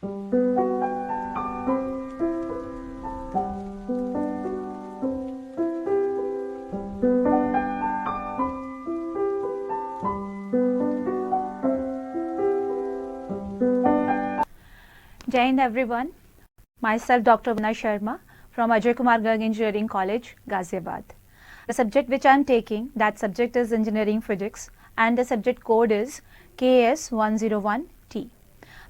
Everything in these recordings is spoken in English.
Jai Hind everyone, myself Dr. Vanna Sharma from Ajay Kumar Garg Engineering College, Ghaziabad. The subject which I am taking, that subject is Engineering Physics and the subject code is KS101T.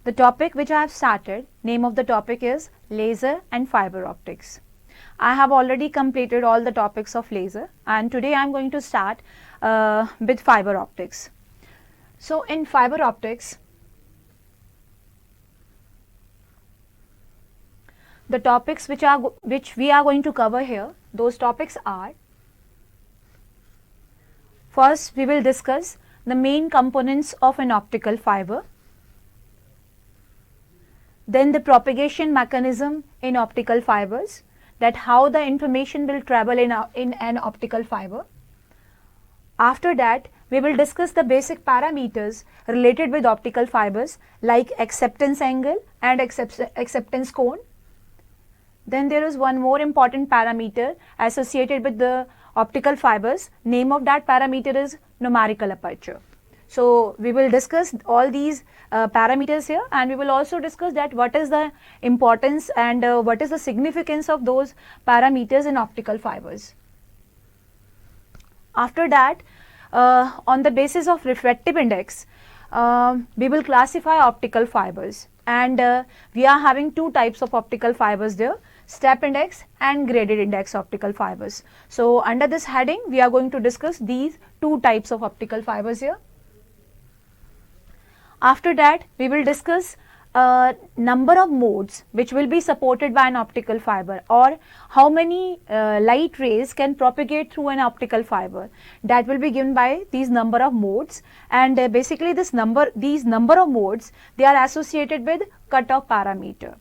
The topic which I have started, name of the topic is Laser and Fiber Optics. I have already completed all the topics of laser and today I am going to start with fiber optics. So in fiber optics, the topics which we are going to cover here, those topics are: first, we will discuss the main components of an optical fiber, then the propagation mechanism in optical fibers, that how the information will travel in an optical fiber. After that, we will discuss the basic parameters related with optical fibers like acceptance angle and acceptance cone. Then there is one more important parameter associated with the optical fibers. Name of that parameter is numerical aperture. So we will discuss all these parameters here, and we will also discuss that what is the importance and what is the significance of those parameters in optical fibers. After that, on the basis of refractive index, we will classify optical fibers, and we are having two types of optical fibers there: step index and graded index optical fibers. So under this heading, we are going to discuss these two types of optical fibers here. After that, we will discuss number of modes which will be supported by an optical fiber, or how many light rays can propagate through an optical fiber. That will be given by these number of modes, and basically these number of modes, they are associated with cutoff parameter.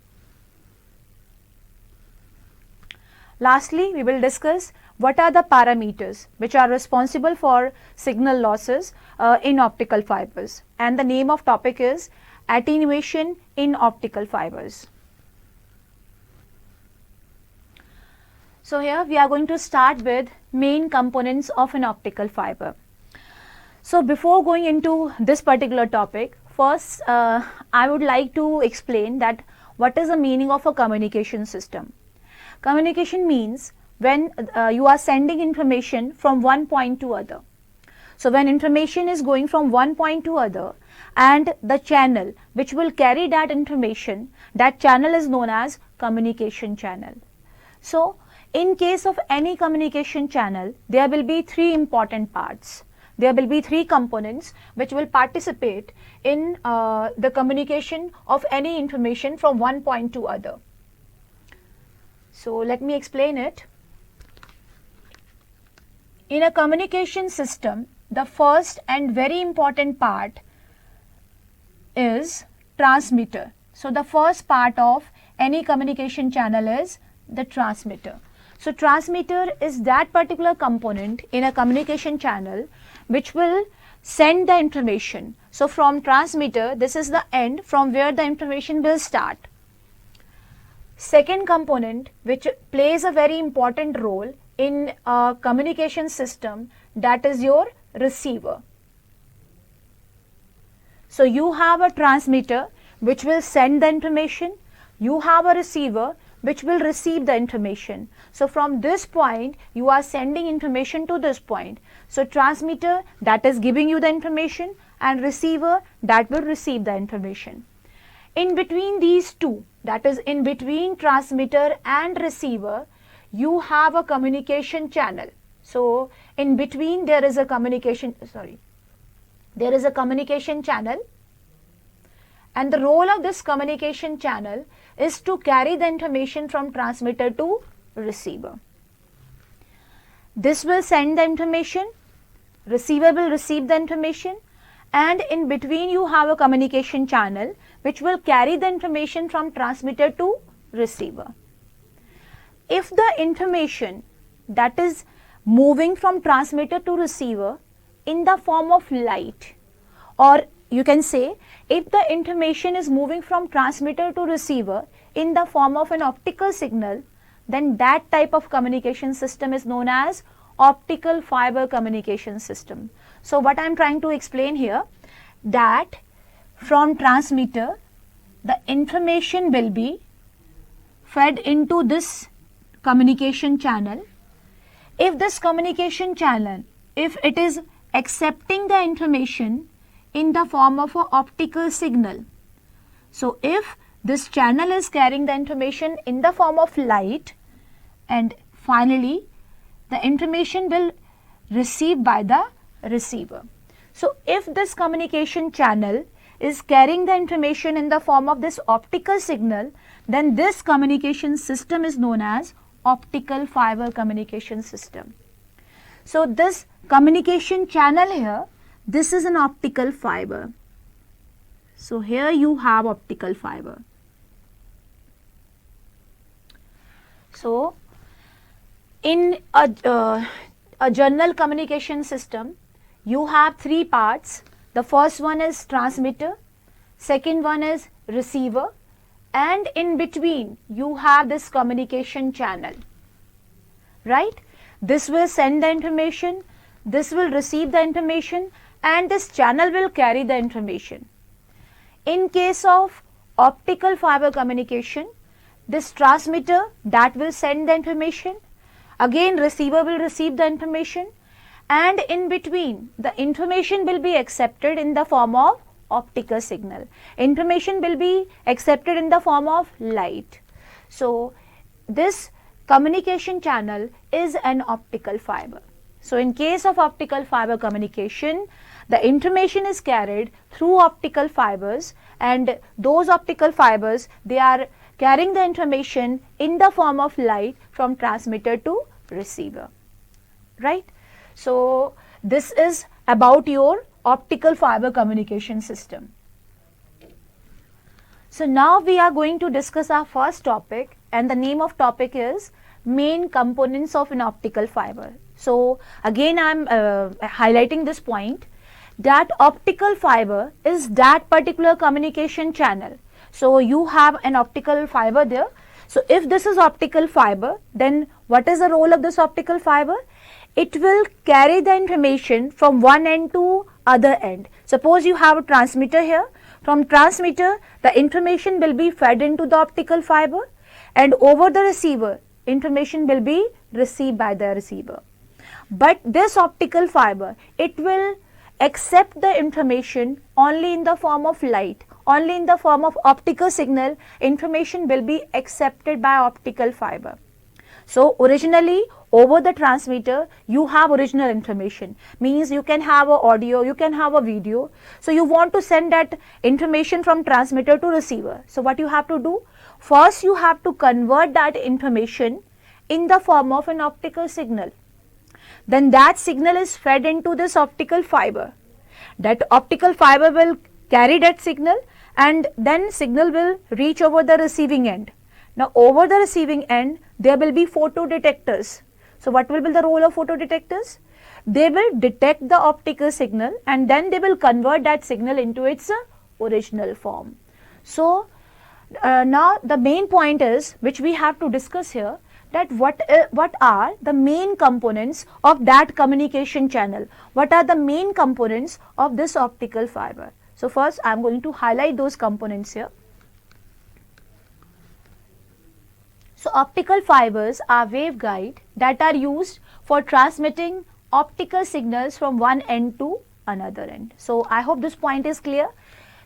Lastly, we will discuss what are the parameters which are responsible for signal losses in optical fibers, and the name of topic is attenuation in optical fibers. So here we are going to start with main components of an optical fiber. So before going into this particular topic, first I would like to explain that what is the meaning of a communication system. Communication means when you are sending information from one point to other. So when information is going from one point to other, and the channel which will carry that information, that channel is known as communication channel. So in case of any communication channel, there will be three important parts. There will be three components which will participate in the communication of any information from one point to other. So let me explain it. In a communication system, the first and very important part is transmitter. So the first part of any communication channel is the transmitter. So transmitter is that particular component in a communication channel which will send the information. So from transmitter, this is the end from where the information will start. Second component which plays a very important role in a communication system, that is your receiver. So you have a transmitter which will send the information, you have a receiver which will receive the information. So from this point you are sending information to this point. So transmitter, that is giving you the information, and receiver, that will receive the information. In between these two, that is in between transmitter and receiver, you have a communication channel. So in between there is a communication channel, and the role of this communication channel is to carry the information from transmitter to receiver. This will send the information, receiver will receive the information, and in between you have a communication channel which will carry the information from transmitter to receiver. If the information that is moving from transmitter to receiver in the form of light, or you can say if the information is moving from transmitter to receiver in the form of an optical signal, then that type of communication system is known as optical fiber communication system. So what I am trying to explain here, that from transmitter the information will be fed into this communication channel. If this communication channel, if it is accepting the information in the form of an optical signal, so if this channel is carrying the information in the form of light, and finally the information will receive by the receiver. So if this communication channel is carrying the information in the form of this optical signal, then this communication system is known as optical fiber communication system. So this communication channel here, this is an optical fiber. So here you have optical fiber. So in a general communication system, you have three parts. The first one is transmitter, second one is receiver, and in between you have this communication channel, right? This will send the information, this will receive the information, and this channel will carry the information. In case of optical fiber communication, this transmitter that will send the information, again receiver will receive the information, and in between the information will be accepted in the form of optical signal. Information will be accepted in the form of light. So this communication channel is an optical fiber. So in case of optical fiber communication, the information is carried through optical fibers, and those optical fibers, they are carrying the information in the form of light from transmitter to receiver, right? So this is about your optical fiber communication system. So now we are going to discuss our first topic, and the name of topic is main components of an optical fiber. So again I am highlighting this point, that optical fiber is that particular communication channel. So you have an optical fiber there. So if this is optical fiber, then what is the role of this optical fiber? It will carry the information from one end to other end. Suppose you have a transmitter here. From transmitter, the information will be fed into the optical fiber, and over the receiver, information will be received by the receiver. But this optical fiber, it will accept the information only in the form of light, only in the form of optical signal. Information will be accepted by optical fiber. So originally over the transmitter you have original information, means you can have a audio, you can have a video. So you want to send that information from transmitter to receiver. So what you have to do? First you have to convert that information in the form of an optical signal. Then that signal is fed into this optical fiber. That optical fiber will carry that signal, and then signal will reach over the receiving end. Now over the receiving end there will be photodetectors. So what will be the role of photodetectors? They will detect the optical signal, and then they will convert that signal into its original form. So now the main point is, which we have to discuss here, that what are the main components of that communication channel? What are the main components of this optical fiber? So first I am going to highlight those components here. So optical fibers are waveguide that are used for transmitting optical signals from one end to another end. So I hope this point is clear.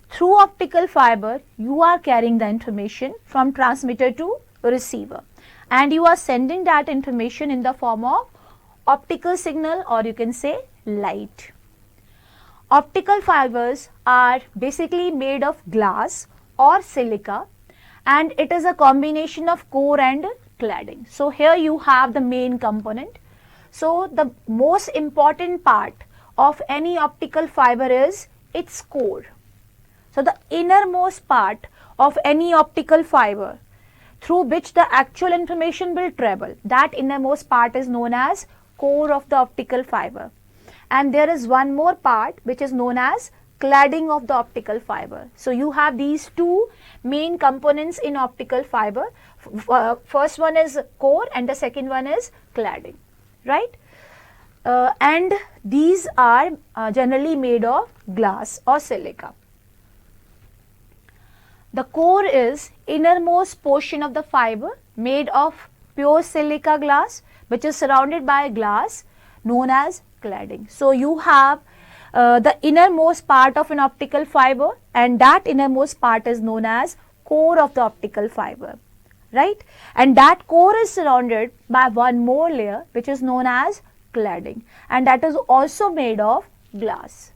Through optical fiber you are carrying the information from transmitter to receiver, and you are sending that information in the form of optical signal, or you can say light. Optical fibers are basically made of glass or silica, and it is a combination of core and cladding. So here you have the main component. So the most important part of any optical fiber is its core. So the innermost part of any optical fiber through which the actual information will travel, that innermost part is known as core of the optical fiber. And there is one more part which is known as cladding of the optical fiber. So you have these two main components in optical fiber. First one is core and the second one is cladding, right? And these are generally made of glass or silica. The core is innermost portion of the fiber made of pure silica glass, which is surrounded by glass known as cladding. So you have the innermost part of an optical fiber, and that innermost part is known as core of the optical fiber, right? And that core is surrounded by one more layer which is known as cladding, and that is also made of glass.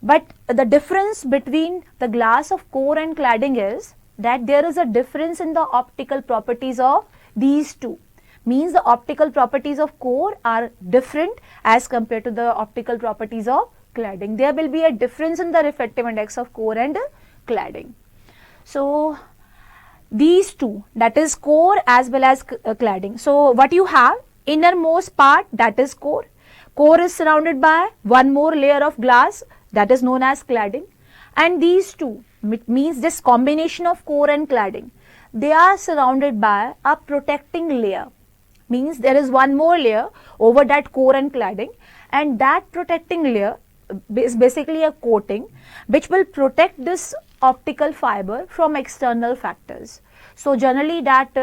But the difference between the glass of core and cladding is that there is a difference in the optical properties of these two. Means the optical properties of core are different as compared to the optical properties of cladding. There will be a difference in the refractive index of core and cladding. So these two, that is core as well as cladding. So what you have, innermost part, that is core. Core is surrounded by one more layer of glass, that is known as cladding, and these two, means this combination of core and cladding, they are surrounded by a protecting layer. Means there is one more layer over that core and cladding, and that protecting layer is basically a coating which will protect this optical fiber from external factors. So generally that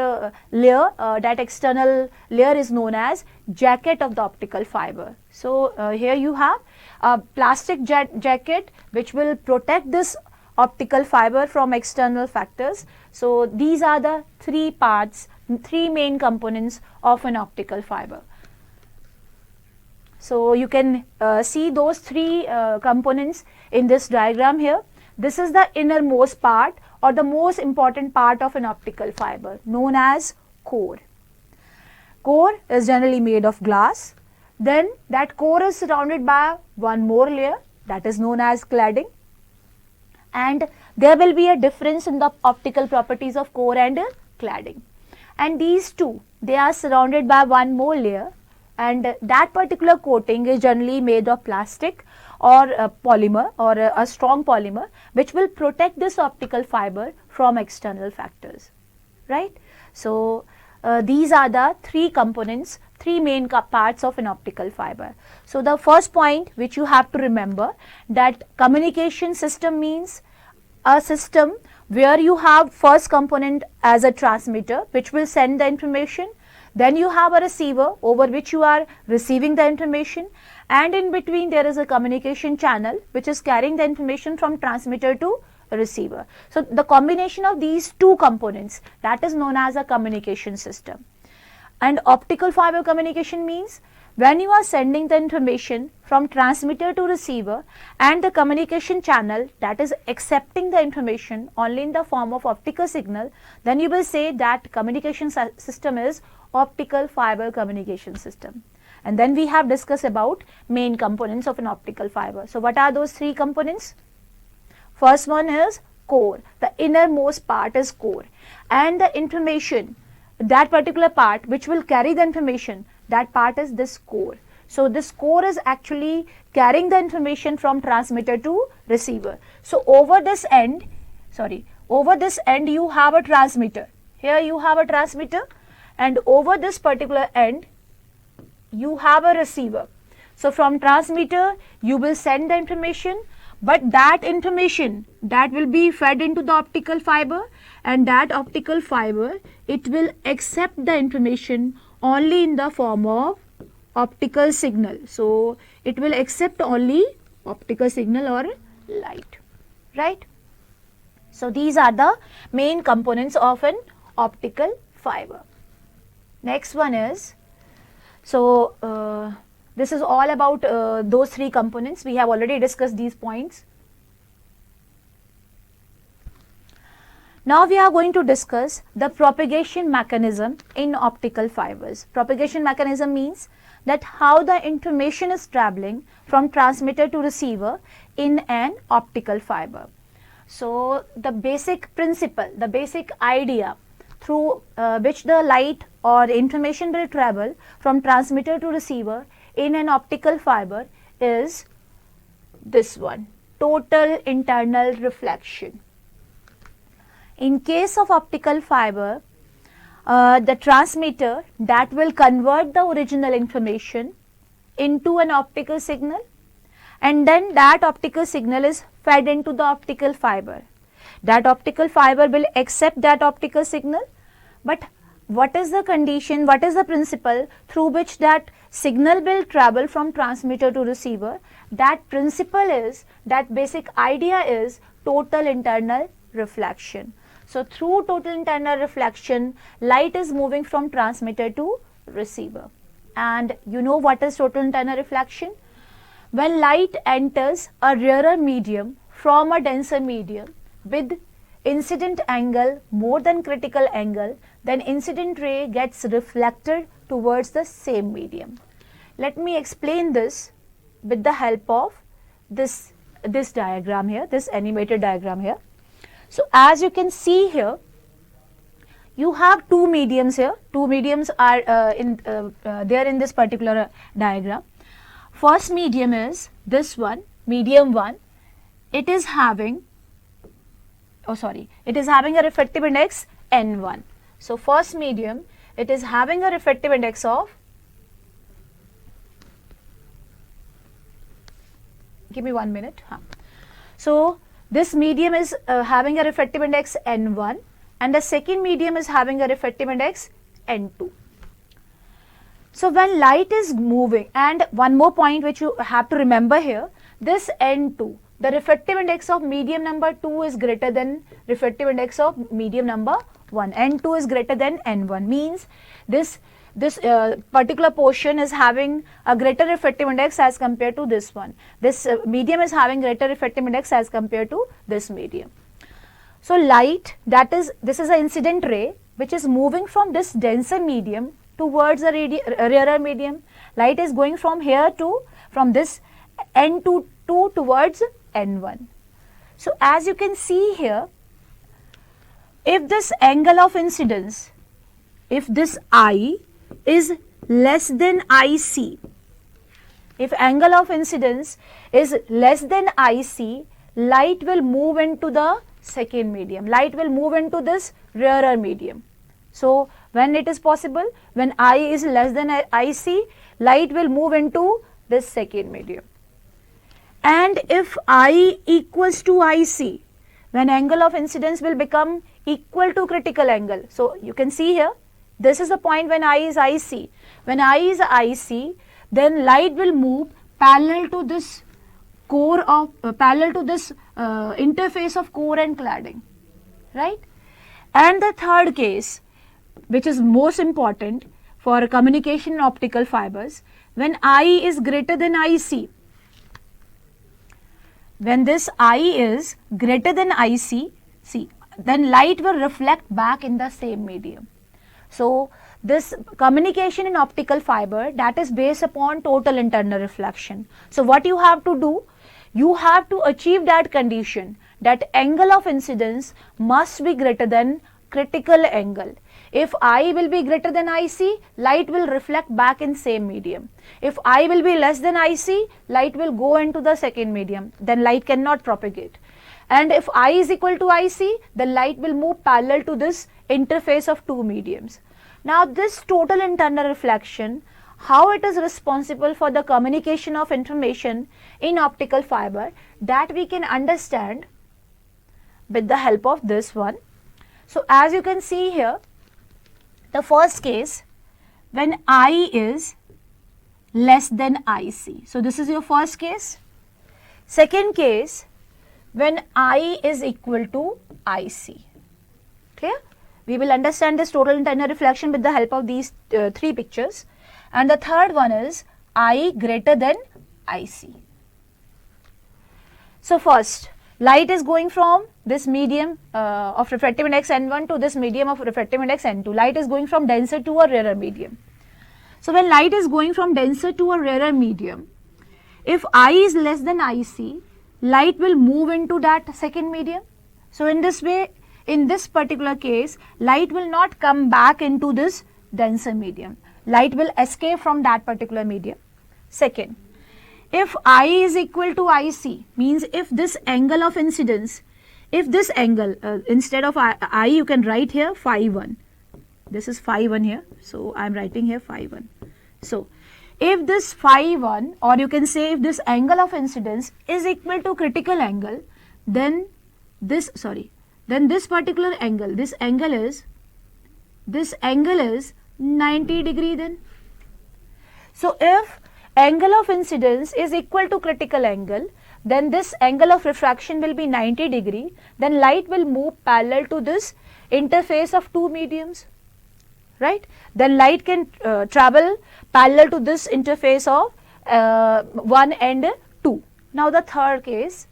layer, that external layer is known as jacket of the optical fiber. So here you have a plastic jacket which will protect this optical fiber from external factors. So these are the three parts, three main components of an optical fiber. So you can see those three components in this diagram here. This is the innermost part or the most important part of an optical fiber, known as core. Core is generally made of glass. Then that core is surrounded by one more layer, that is known as cladding. And there will be a difference in the optical properties of core and cladding. And these two, they are surrounded by one more layer, and that particular coating is generally made of plastic or a polymer or a strong polymer which will protect this optical fiber from external factors, right? So these are the three components, three main parts of an optical fiber. So the first point which you have to remember, that communication system means a system where you have first component as a transmitter which will send the information, then you have a receiver over which you are receiving the information, and in between there is a communication channel which is carrying the information from transmitter to receiver. So the combination of these two components, that is known as a communication system. And optical fiber communication means when you are sending the information from transmitter to receiver and the communication channel that is accepting the information only in the form of optical signal, then you will say that communication system is optical fiber communication system. And then we have discussed about main components of an optical fiber. So what are those three components? First one is core. The innermost part is core, and the information, that particular part which will carry the information, that part is this core. So this core is actually carrying the information from transmitter to receiver. So over this end you have a transmitter. Here you have a transmitter, and over this particular end you have a receiver. So from transmitter you will send the information, but that information that will be fed into the optical fiber, and that optical fiber, it will accept the information only in the form of optical signal. So it will accept only optical signal or light, right? So these are the main components of an optical fiber. Next one is, this is all about those three components. We have already discussed these points. Now we are going to discuss the propagation mechanism in optical fibers. Propagation mechanism means that how the information is traveling from transmitter to receiver in an optical fiber. So the basic principle, the basic idea through which the light or information will travel from transmitter to receiver in an optical fiber is this one, total internal reflection. In case of optical fiber, the transmitter that will convert the original information into an optical signal, and then that optical signal is fed into the optical fiber. That optical fiber will accept that optical signal, but what is the condition, what is the principle through which that signal will travel from transmitter to receiver? That principle is, that basic idea is total internal reflection. So through total internal reflection, light is moving from transmitter to receiver. And you know what is total internal reflection? When light enters a rarer medium from a denser medium with incident angle more than critical angle, then incident ray gets reflected towards the same medium. Let me explain this with the help of this diagram here, this animated diagram here. So as you can see here, you have two mediums here. Two mediums are there in this particular diagram. First medium is this one, medium 1. It is having a refractive index N1. So first medium, it is having a refractive index of, give me 1 minute. So this medium is having a refractive index N1, and the second medium is having a refractive index N2. So when light is moving, and one more point which you have to remember here, this N2, the refractive index of medium number 2 is greater than refractive index of medium number 1. N2 is greater than N1, means this particular portion is having a greater refractive index as compared to this one. This medium is having greater refractive index as compared to this medium. So light, this is an incident ray which is moving from this denser medium towards a rarer medium. Light is going from this N2 towards N1. So as you can see here, if this angle of incidence, if this I is less than IC, if angle of incidence is less than IC, light will move into the second medium. Light will move into this rarer medium. So when it is possible, when I is less than IC, light will move into this second medium. And if I equals to IC, when angle of incidence will become equal to critical angle. So you can see here, this is the point when I is IC. When I is IC, then light will move parallel to this interface of core and cladding, right? And the third case, which is most important for communication in optical fibers, when I is greater than IC. When this I is greater than IC, then light will reflect back in the same medium. So this communication in optical fiber, that is based upon total internal reflection. So what you have to do, you have to achieve that condition, that angle of incidence must be greater than critical angle. If I will be greater than IC, light will reflect back in same medium. If I will be less than IC, light will go into the second medium, then light cannot propagate. And if I is equal to IC, the light will move parallel to this interface of two mediums. Now this total internal reflection, how it is responsible for the communication of information in optical fiber, that we can understand with the help of this one. So as you can see here, the first case, when I is less than IC. So this is your first case. Second case, when I is equal to IC. Clear? We will understand this total internal reflection with the help of these three pictures. And the third one is I greater than IC. So first, light is going from this medium of refractive index N1 to this medium of refractive index N2. Light is going from denser to a rarer medium. So when light is going from denser to a rarer medium, if I is less than IC, light will move into that second medium. So in this way, in this particular case, light will not come back into this denser medium. Light will escape from that particular medium. Second, if I is equal to IC, means if this angle of incidence, if this angle, instead of I you can write here phi 1. This is phi 1 here, so I am writing here phi 1. So, if this phi 1, or you can say if this angle of incidence is equal to critical angle, then this particular angle, this angle is 90 degree then. So, if angle of incidence is equal to critical angle, then this angle of refraction will be 90 degree, then light will move parallel to this interface of two mediums, right? Then light can travel parallel to this interface of 1 and 2. Now the third case,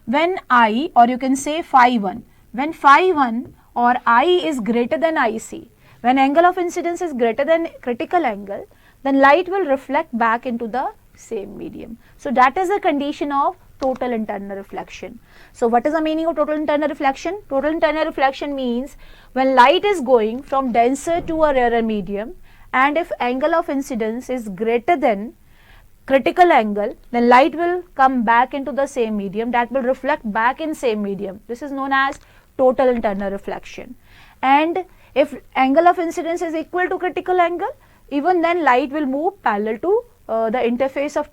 when I, or you can say phi 1, when phi 1 or I is greater than IC, when angle of incidence is greater than critical angle, then light will reflect back into the same medium. So that is the condition of total internal reflection. So what is the meaning of total internal reflection? Total internal reflection means when light is going from denser to a rarer medium, and if angle of incidence is greater than critical angle, then light will come back into the same medium, that will reflect back in same medium. This is known as total internal reflection. And if angle of incidence is equal to critical angle, even then light will move parallel to the interface of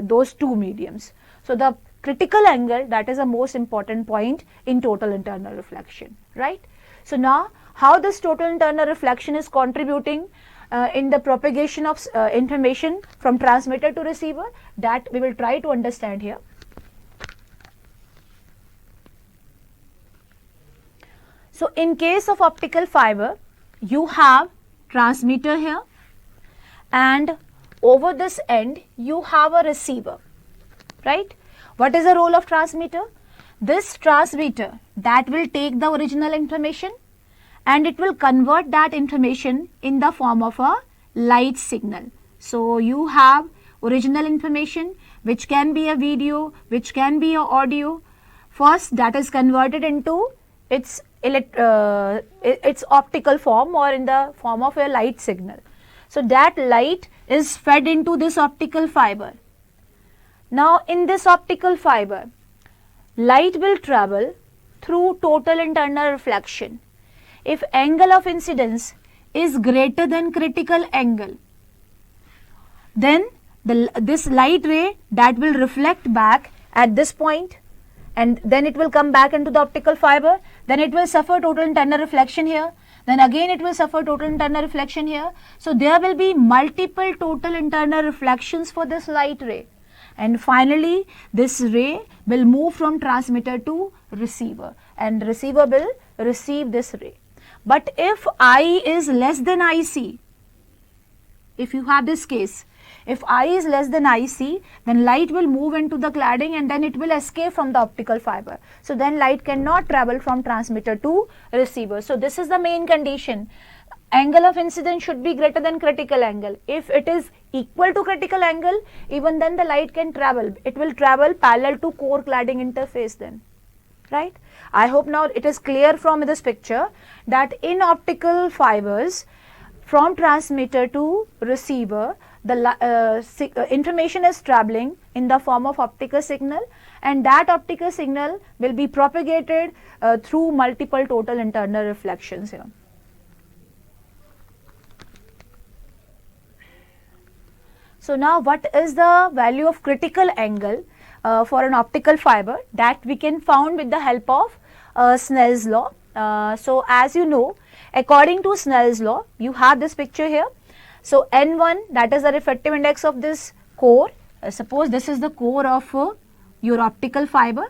those two mediums. So the critical angle, that is the most important point in total internal reflection, right? So now how this total internal reflection is contributing in the propagation of information from transmitter to receiver, that we will try to understand here. So in case of optical fiber, you have transmitter here, and over this end you have a receiver, right? What is the role of transmitter? This transmitter, that will take the original information and it will convert that information in the form of a light signal. So you have original information, which can be a video, which can be a audio. First, that is converted into its optical form, or in the form of a light signal. So that light is fed into this optical fiber. Now in this optical fiber, light will travel through total internal reflection. If angle of incidence is greater than critical angle, then this light ray, that will reflect back at this point, and then it will come back into the optical fiber, then it will suffer total internal reflection here, then again it will suffer total internal reflection here. So there will be multiple total internal reflections for this light ray, and finally this ray will move from transmitter to receiver, and receiver will receive this ray. But if I is less than IC, if you have this case, if I is less than IC, then light will move into the cladding and then it will escape from the optical fiber. So then light cannot travel from transmitter to receiver. So this is the main condition. Angle of incidence should be greater than critical angle. If it is equal to critical angle, even then the light can travel. It will travel parallel to core cladding interface then, right? I hope now it is clear from this picture that in optical fibers, from transmitter to receiver, the information is traveling in the form of optical signal, and that optical signal will be propagated through multiple total internal reflections here. So now what is the value of critical angle for an optical fiber? That we can found with the help of Snell's law. So as you know, according to Snell's law, you have this picture here. So N1, that is the refractive index of this core. Suppose this is the core of your optical fiber,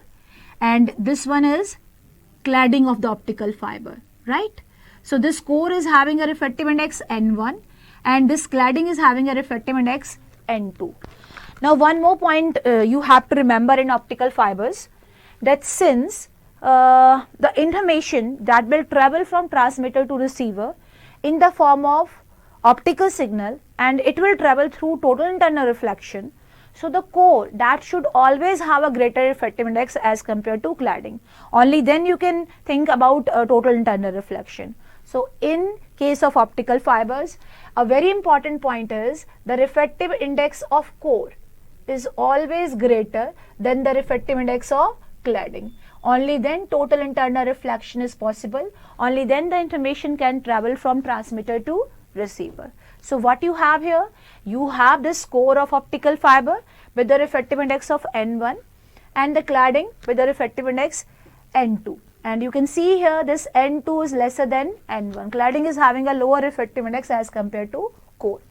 and this one is cladding of the optical fiber, right? So this core is having a refractive index N1, and this cladding is having a refractive index N2. Now one more point you have to remember in optical fibers, that since the information that will travel from transmitter to receiver in the form of optical signal, and it will travel through total internal reflection, so the core, that should always have a greater refractive index as compared to cladding. Only then you can think about total internal reflection. So in case of optical fibers, a very important point is the refractive index of core. is always greater than the refractive index of cladding. Only then total internal reflection is possible. Only then the information can travel from transmitter to receiver. So what you have here? You have this core of optical fiber with the refractive index of N1 and the cladding with the refractive index N2. And you can see here this N2 is lesser than N1. Cladding is having a lower refractive index as compared to core.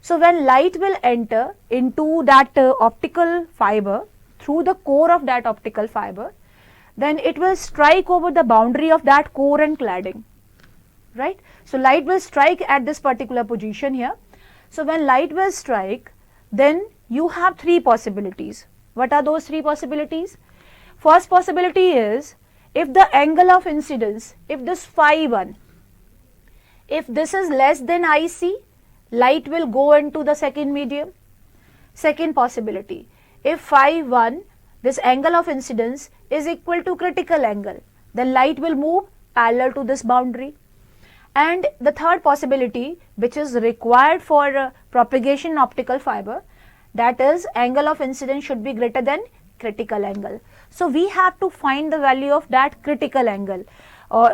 So when light will enter into that optical fiber through the core of that optical fiber, then it will strike over the boundary of that core and cladding, right? So light will strike at this particular position here. So when light will strike, then you have three possibilities. What are those three possibilities? First possibility is, if the angle of incidence, if this phi 1, if this is less than IC, light will go into the second medium. Second possibility, if phi 1, this angle of incidence is equal to critical angle, then light will move parallel to this boundary. And the third possibility, which is required for propagation in optical fiber, that is angle of incidence should be greater than critical angle. So we have to find the value of that critical angle.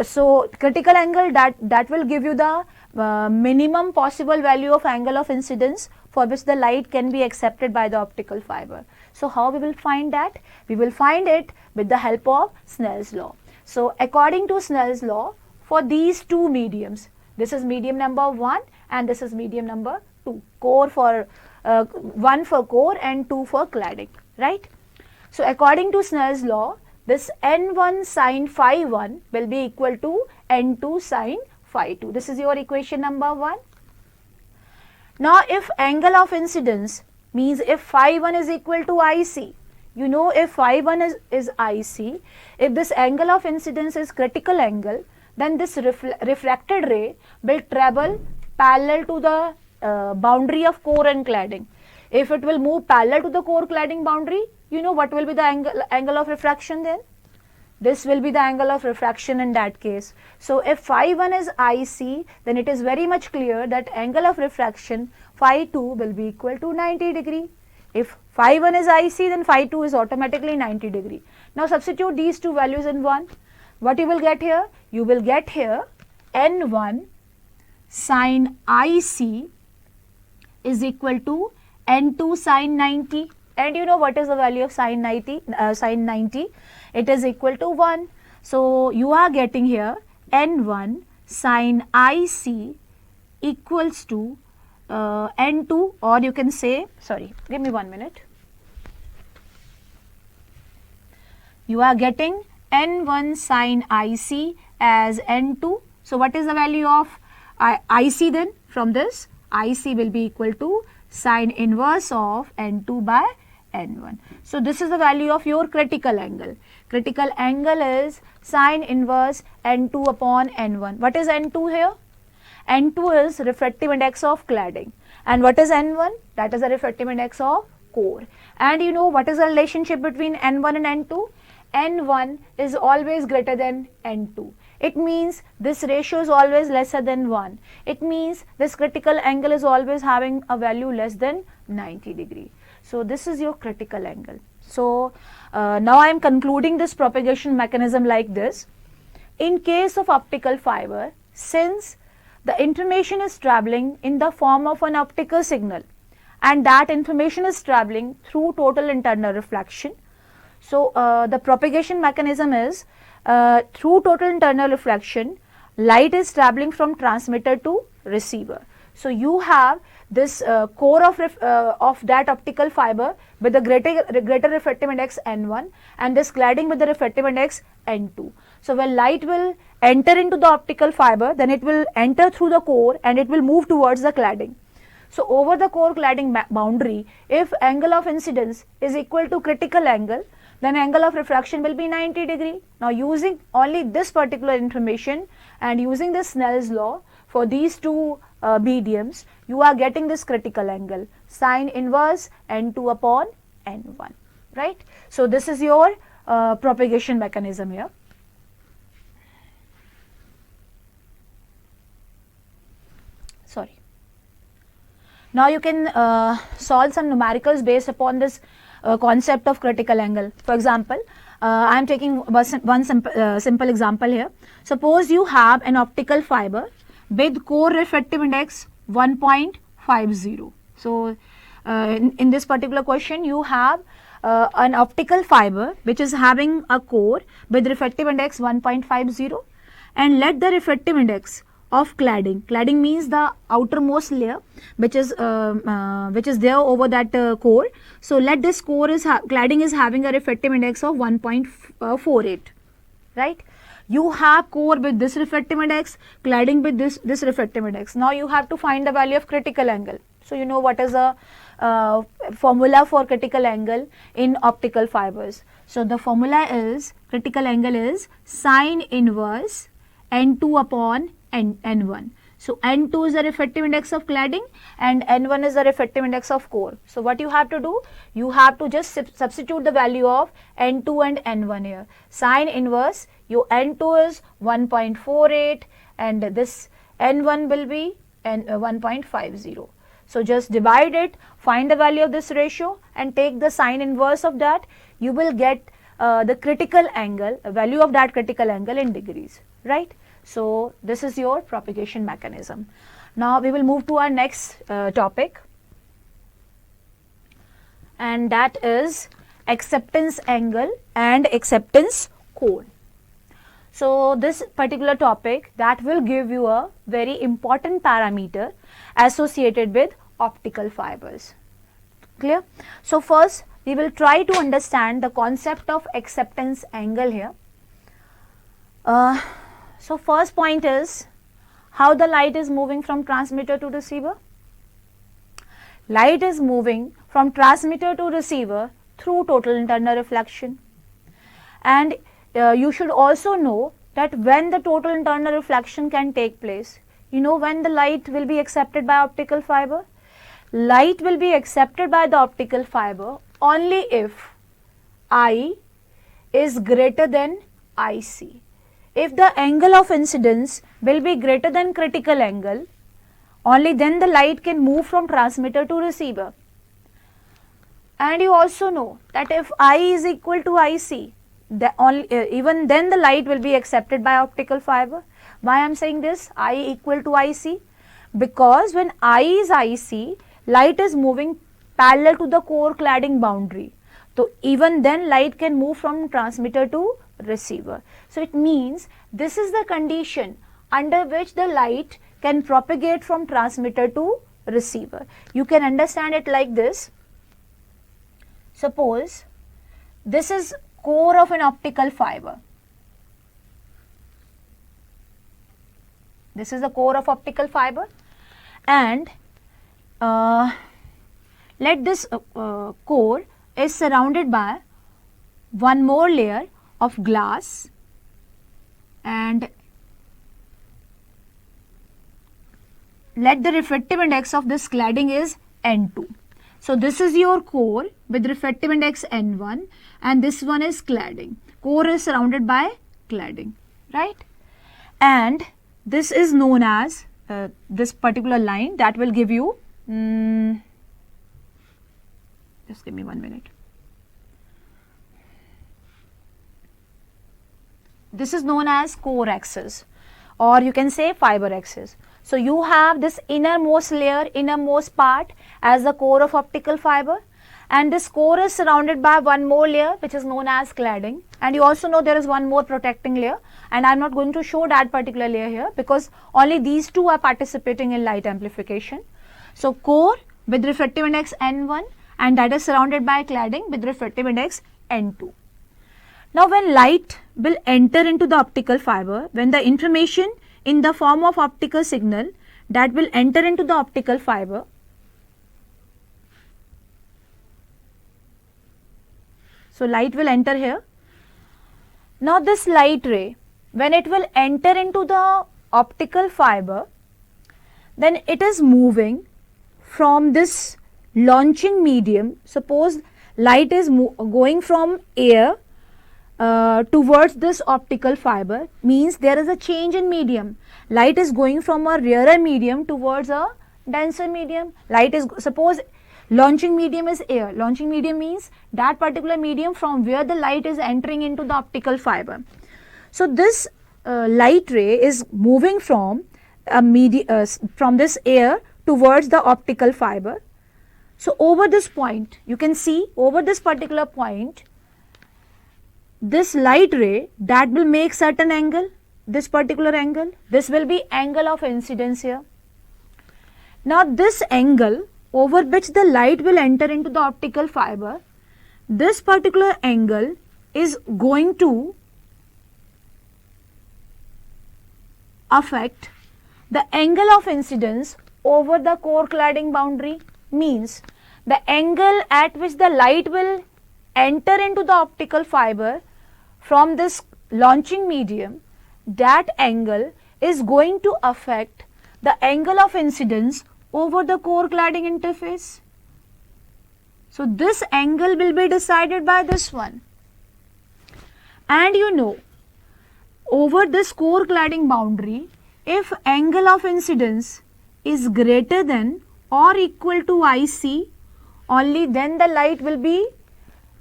So critical angle, that will give you the minimum possible value of angle of incidence for which the light can be accepted by the optical fiber. So how we will find that? We will find it with the help of Snell's law. So according to Snell's law, for these two mediums, this is medium number 1 and this is medium number 2, core for 1 for core and 2 for cladding, right? So according to Snell's law, this N1 sin phi 1 will be equal to N2 sin phi 2. This is your equation number 1. Now if angle of incidence means if phi 1 is equal to IC, you know if phi 1 is IC, if this angle of incidence is critical angle, then this refracted ray will travel parallel to the boundary of core and cladding. If it will move parallel to the core cladding boundary, you know what will be the angle of refraction then? This will be the angle of refraction in that case. So if phi 1 is IC, then it is very much clear that angle of refraction phi 2 will be equal to 90 degree. If phi 1 is IC, then phi 2 is automatically 90 degree. Now substitute these two values in 1. What you will get here? You will get here N1 sin IC is equal to N2 sin 90. And you know what is the value of sin 90? It is equal to 1. So you are getting here N1 sin IC equals to N2, or you can say, sorry, give me 1 minute. You are getting N1 sin IC as N2. So what is the value of IC then? From this, IC will be equal to sine inverse of N2 by N1. So this is the value of your critical angle. Critical angle is sine inverse N2 upon N1. What is N2 here? N2 is refractive index of cladding. And what is N1? That is the refractive index of core. And you know what is the relationship between N1 and N2? N1 is always greater than N2. It means this ratio is always lesser than 1. It means this critical angle is always having a value less than 90 degree. So this is your critical angle. So now I am concluding this propagation mechanism like this. In case of optical fiber, since the information is traveling in the form of an optical signal and that information is traveling through total internal reflection, so the propagation mechanism is through total internal reflection, light is traveling from transmitter to receiver. So you have this core of that optical fiber with the greater refractive index N1 and this cladding with the refractive index N2. So when light will enter into the optical fiber, then it will enter through the core and it will move towards the cladding. So over the core cladding boundary, if angle of incidence is equal to critical angle, then angle of refraction will be 90 degree. Now using only this particular information and using this Snell's law for these two mediums, you are getting this critical angle sine inverse N2 upon N1, right? So this is your propagation mechanism here. Sorry. Now you can solve some numericals based upon this concept of critical angle. For example, I am taking one simple example here. Suppose you have an optical fiber with core refractive index 1.50. So in this particular question, you have an optical fiber which is having a core with refractive index 1.50, and let the refractive index of cladding means the outermost layer which is there over that core. So let this core is cladding is having a refractive index of 1.48, right? You have core with this refractive index, cladding with this refractive index. Now you have to find the value of critical angle. So you know what is a formula for critical angle in optical fibers. So the formula is, critical angle is sine inverse n2 upon n1. So n2 is the refractive index of cladding and n1 is the refractive index of core. So what you have to do, you have to just substitute the value of n2 and n1 here. Sine inverse, your n2 is 1.48 and this n1 will be 1.50. So just divide it, find the value of this ratio and take the sine inverse of that. You will get the critical angle, value of that critical angle in degrees, right? So this is your propagation mechanism. Now we will move to our next topic, and that is acceptance angle and acceptance cone. So this particular topic, that will give you a very important parameter associated with optical fibers. Clear? So first we will try to understand the concept of acceptance angle here. So first point is how the light is moving from transmitter to receiver. Light is moving from transmitter to receiver through total internal reflection. And you should also know that when the total internal reflection can take place, you know when the light will be accepted by optical fiber. Light will be accepted by the optical fiber only if I is greater than IC. If the angle of incidence will be greater than critical angle, only then the light can move from transmitter to receiver. And you also know that if I is equal to IC, even then the light will be accepted by optical fiber. Why I am saying this, I equal to IC? Because when I is IC, light is moving parallel to the core cladding boundary. So even then light can move from transmitter to receiver. So it means this is the condition under which the light can propagate from transmitter to receiver. You can understand it like this. Suppose this is core of an optical fiber. This is the core of optical fiber, and let this core is surrounded by one more layer of glass, and let the refractive index of this cladding is N2. So this is your core with refractive index N1 and this one is cladding. Core is surrounded by cladding, right? And this is known as this particular line that will give you, just give me 1 minute. This is known as core axis, or you can say fiber axis. So you have this innermost layer, innermost part as the core of optical fiber, and this core is surrounded by one more layer which is known as cladding, and you also know there is one more protecting layer, and I am not going to show that particular layer here because only these two are participating in light amplification. So core with refractive index N1 and that is surrounded by cladding with refractive index N2. Now when light will enter into the optical fiber, when the information in the form of optical signal that will enter into the optical fiber, so light will enter here. Now this light ray, when it will enter into the optical fiber, then it is moving from this launching medium. Suppose light is going from air towards this optical fiber, means there is a change in medium. Light is going from a rarer medium towards a denser medium. Light is, suppose launching medium is air. Launching medium means that particular medium from where the light is entering into the optical fiber. So this light ray is moving from from this air towards the optical fiber. So over this point, you can see over this particular point, this light ray that will make certain angle, this particular angle, this will be angle of incidence here. Now this angle over which the light will enter into the optical fiber, this particular angle is going to affect the angle of incidence over the core cladding boundary. Means the angle at which the light will enter into the optical fiber from this launching medium, that angle is going to affect the angle of incidence over the core cladding interface. So this angle will be decided by this one. And you know, over this core cladding boundary, if angle of incidence is greater than or equal to IC, only then the light will be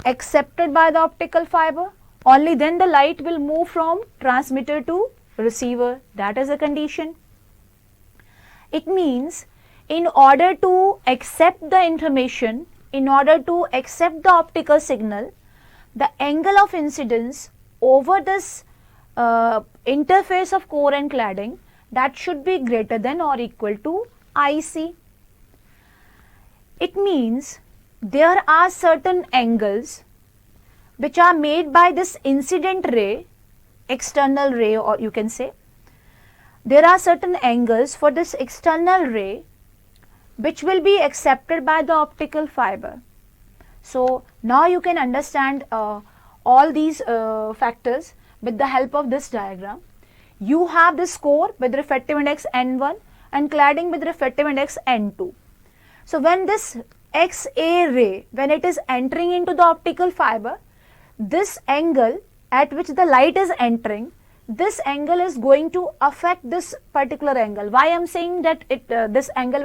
accepted by the optical fiber, only then the light will move from transmitter to receiver. That is a condition. It means in order to accept the information, in order to accept the optical signal, the angle of incidence over this interface of core and cladding, that should be greater than or equal to IC. It means there are certain angles which are made by this incident ray, external ray, or you can say, there are certain angles for this external ray which will be accepted by the optical fiber. So now you can understand all these factors with the help of this diagram. You have this core with refractive index N1 and cladding with refractive index N2. So when this XA ray, when it is entering into the optical fiber, this angle at which the light is entering, this angle is going to affect this particular angle. Why I am saying that this angle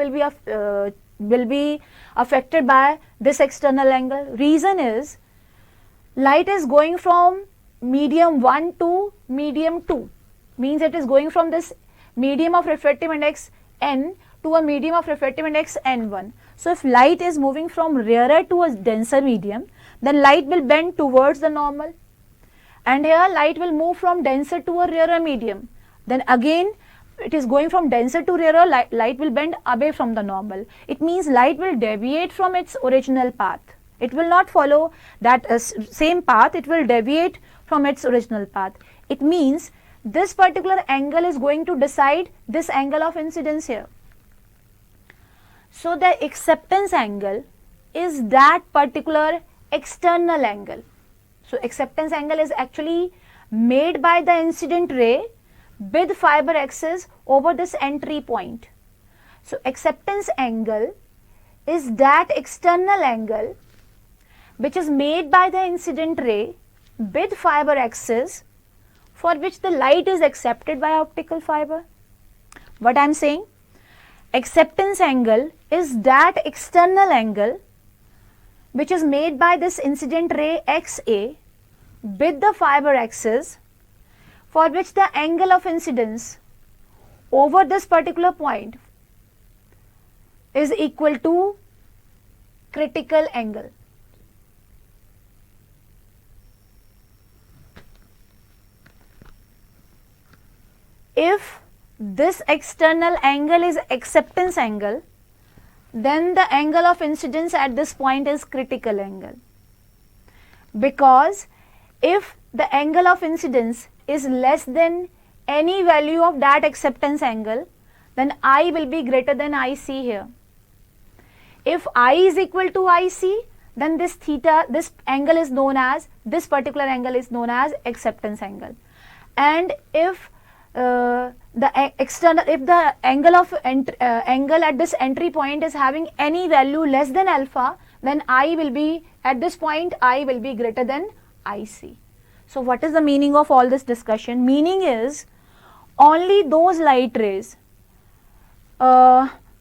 will be affected by this external angle? Reason is, light is going from medium 1 to medium 2, means it is going from this medium of refractive index N to a medium of refractive index N1. So if light is moving from rarer to a denser medium, then light will bend towards the normal. And here light will move from denser to a rarer medium. Then again it is going from denser to rarer, light will bend away from the normal. It means light will deviate from its original path. It will not follow that same path, it will deviate from its original path. It means this particular angle is going to decide this angle of incidence here. So the acceptance angle is that particular external angle. So acceptance angle is actually made by the incident ray with fiber axis over this entry point. So acceptance angle is that external angle which is made by the incident ray with fiber axis for which the light is accepted by optical fiber. What I am saying? Acceptance angle is that external angle which is made by this incident ray XA with the fiber axis for which the angle of incidence over this particular point is equal to critical angle. If this external angle is acceptance angle, then the angle of incidence at this point is critical angle. Because if the angle of incidence is less than any value of that acceptance angle, then I will be greater than IC here. If I is equal to IC, then this theta, this angle is known as, this particular angle is known as acceptance angle. And if the angle of angle at this entry point is having any value less than alpha, then I will be, at this point I will be greater than IC. So what is the meaning of all this discussion? Meaning is, only those light rays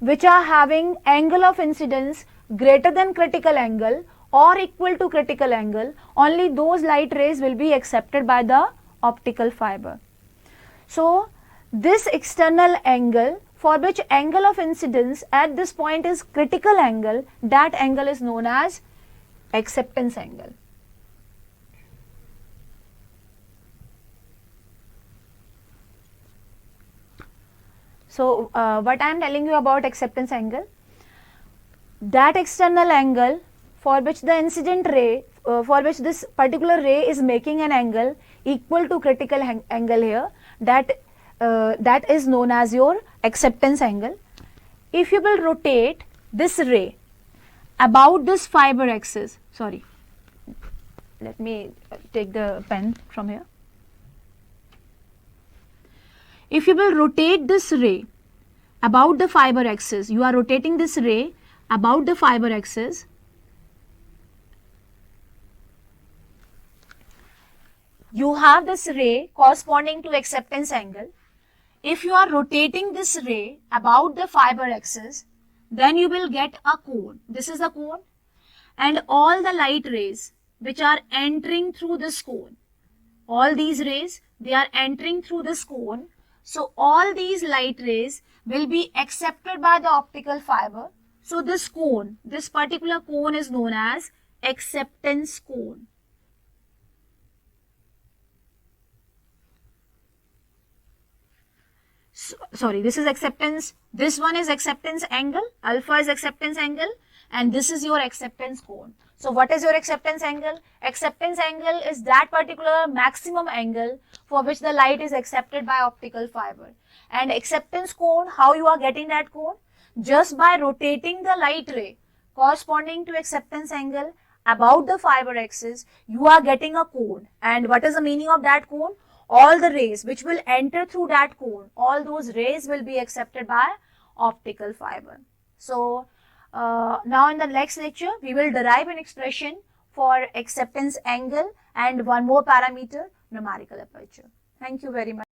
which are having angle of incidence greater than critical angle or equal to critical angle, only those light rays will be accepted by the optical fiber. So this external angle for which angle of incidence at this point is critical angle, that angle is known as acceptance angle. So what I am telling you about acceptance angle, that external angle for which the incident ray, for which this particular ray is making an angle equal to critical angle here, that is known as your acceptance angle. If you will rotate this ray about this fiber axis, sorry, let me take the pen from here. If you will rotate this ray about the fiber axis, you are rotating this ray about the fiber axis, you have this ray corresponding to acceptance angle. If you are rotating this ray about the fiber axis, then you will get a cone. This is a cone, and all the light rays which are entering through this cone, all these rays, they are entering through this cone. So all these light rays will be accepted by the optical fiber. So this cone, this particular cone is known as acceptance cone. Sorry, this is acceptance, this one is acceptance angle, alpha is acceptance angle, and this is your acceptance cone. So what is your acceptance angle? Acceptance angle is that particular maximum angle for which the light is accepted by optical fiber. And acceptance cone, how you are getting that cone? Just by rotating the light ray corresponding to acceptance angle about the fiber axis, you are getting a cone. And what is the meaning of that cone? All the rays which will enter through that cone, all those rays will be accepted by optical fiber. So now in the next lecture, we will derive an expression for acceptance angle and one more parameter, numerical aperture. Thank you very much.